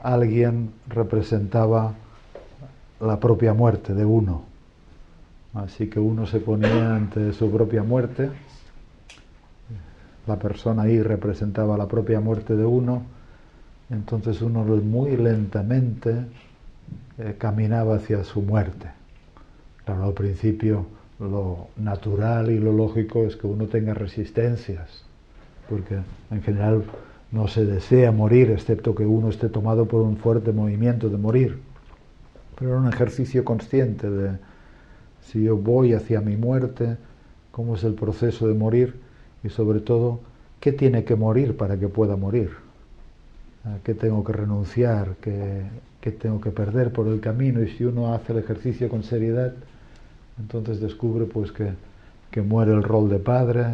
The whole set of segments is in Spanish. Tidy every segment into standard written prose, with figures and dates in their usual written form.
alguien representaba la propia muerte de uno. Así que uno se ponía ante su propia muerte, la persona ahí representaba la propia muerte de uno, entonces uno muy lentamente caminaba hacia su muerte. Claro, al principio lo natural y lo lógico es que uno tenga resistencias, porque en general no se desea morir, excepto que uno esté tomado por un fuerte movimiento de morir. Pero era un ejercicio consciente de, si yo voy hacia mi muerte, cómo es el proceso de morir, y sobre todo, qué tiene que morir para que pueda morir, a qué tengo que renunciar, qué tengo que perder por el camino. Y si uno hace el ejercicio con seriedad, entonces descubre pues que muere el rol de padre,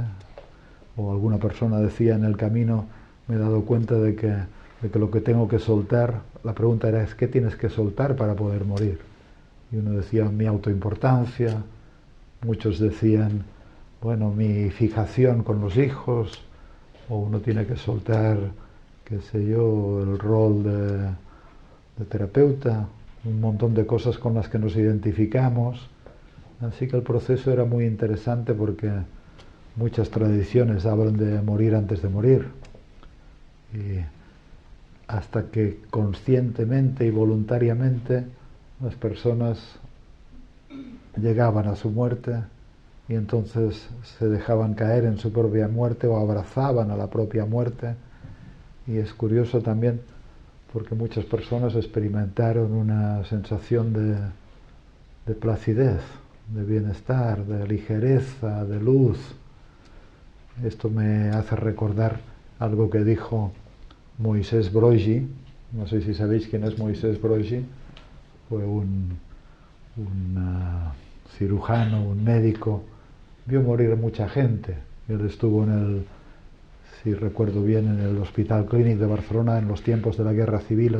o alguna persona decía en el camino, me he dado cuenta de que lo que tengo que soltar, la pregunta era, ¿qué tienes que soltar para poder morir? Y uno decía, mi autoimportancia, muchos decían, bueno, mi fijación con los hijos, o uno tiene que soltar, qué sé yo, el rol de terapeuta, un montón de cosas con las que nos identificamos. Así que el proceso era muy interesante porque muchas tradiciones hablan de morir antes de morir. Y hasta que conscientemente y voluntariamente las personas llegaban a su muerte y entonces se dejaban caer en su propia muerte o abrazaban a la propia muerte. Y es curioso también porque muchas personas experimentaron una sensación de placidez, de bienestar, de ligereza, de luz. Esto me hace recordar algo que dijo Moisés Broggi. No sé si sabéis quién es Moisés Broggi. Fue un cirujano, un médico. Vio morir mucha gente. Él estuvo si recuerdo bien, en el Hospital Clínic de Barcelona en los tiempos de la Guerra Civil,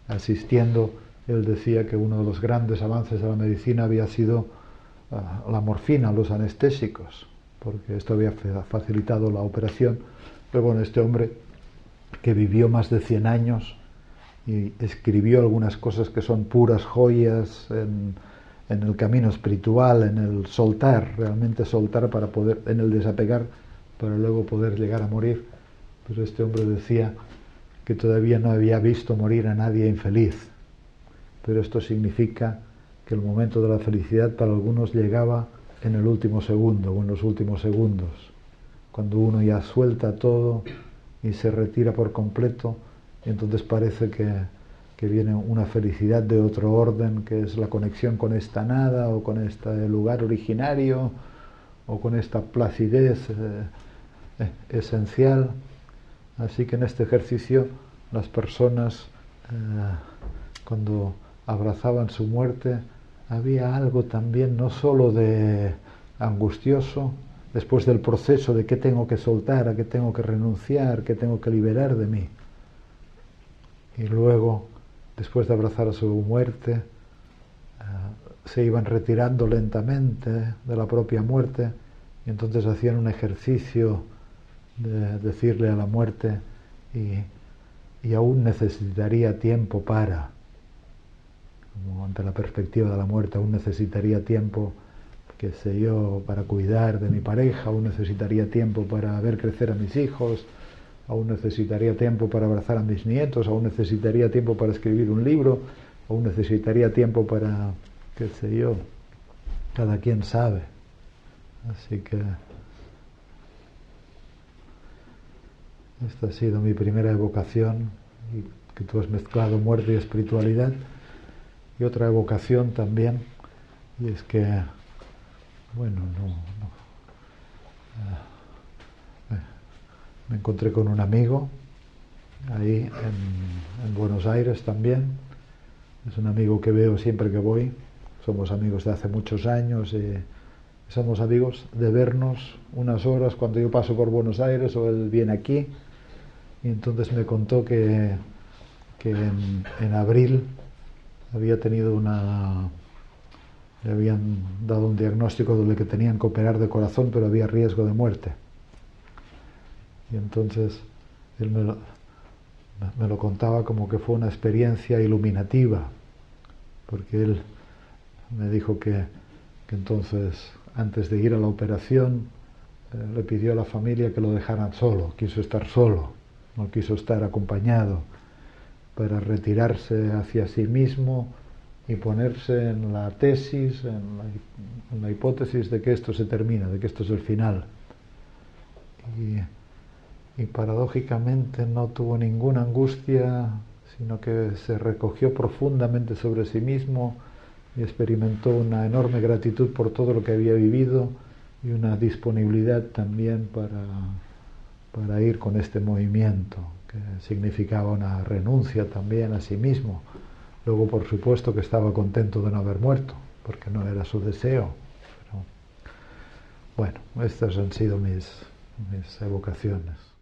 asistiendo. Él decía que uno de los grandes avances de la medicina había sido la morfina, los anestésicos, porque esto había facilitado la operación. Pero bueno, este hombre que vivió más de 100 años y escribió algunas cosas que son puras joyas en el camino espiritual, en el soltar, realmente soltar para poder, en el desapegar, para luego poder llegar a morir. Pues este hombre decía que todavía no había visto morir a nadie infeliz, pero esto significa que el momento de la felicidad para algunos llegaba en el último segundo o en los últimos segundos, cuando uno ya suelta todo y se retira por completo, y entonces parece que viene una felicidad de otro orden, que es la conexión con esta nada o con este lugar originario o con esta placidez esencial. Así que en este ejercicio las personas cuando abrazaban su muerte había algo también no solo de angustioso después del proceso de qué tengo que soltar, a qué tengo que renunciar, qué tengo que liberar de mí, y luego después de abrazar a su muerte se iban retirando lentamente de la propia muerte, y entonces hacían un ejercicio de decirle a la muerte, y aún necesitaría tiempo para, como ante la perspectiva de la muerte, aún necesitaría tiempo, qué sé yo, para cuidar de mi pareja, aún necesitaría tiempo para ver crecer a mis hijos, aún necesitaría tiempo para abrazar a mis nietos, aún necesitaría tiempo para escribir un libro, aún necesitaría tiempo para, qué sé yo, cada quien sabe. Así que esta ha sido mi primera evocación, y que tú has mezclado muerte y espiritualidad. Y otra evocación también, y es que, bueno, me encontré con un amigo ahí en Buenos Aires también. Es un amigo que veo siempre que voy. Somos amigos de hace muchos años y somos amigos de vernos unas horas cuando yo paso por Buenos Aires o él viene aquí. Y entonces me contó que en abril había tenido le habían dado un diagnóstico de que tenían que operar de corazón, pero había riesgo de muerte. Y entonces él me lo contaba como que fue una experiencia iluminativa, porque él me dijo que entonces, antes de ir a la operación, le pidió a la familia que lo dejaran solo, quiso estar solo, no quiso estar acompañado, para retirarse hacia sí mismo y ponerse en la tesis, en la hipótesis de que esto se termina, de que esto es el final. Y paradójicamente no tuvo ninguna angustia, sino que se recogió profundamente sobre sí mismo y experimentó una enorme gratitud por todo lo que había vivido y una disponibilidad también para ir con este movimiento, que significaba una renuncia también a sí mismo. Luego, por supuesto, que estaba contento de no haber muerto, porque no era su deseo. Pero, bueno, estas han sido mis evocaciones.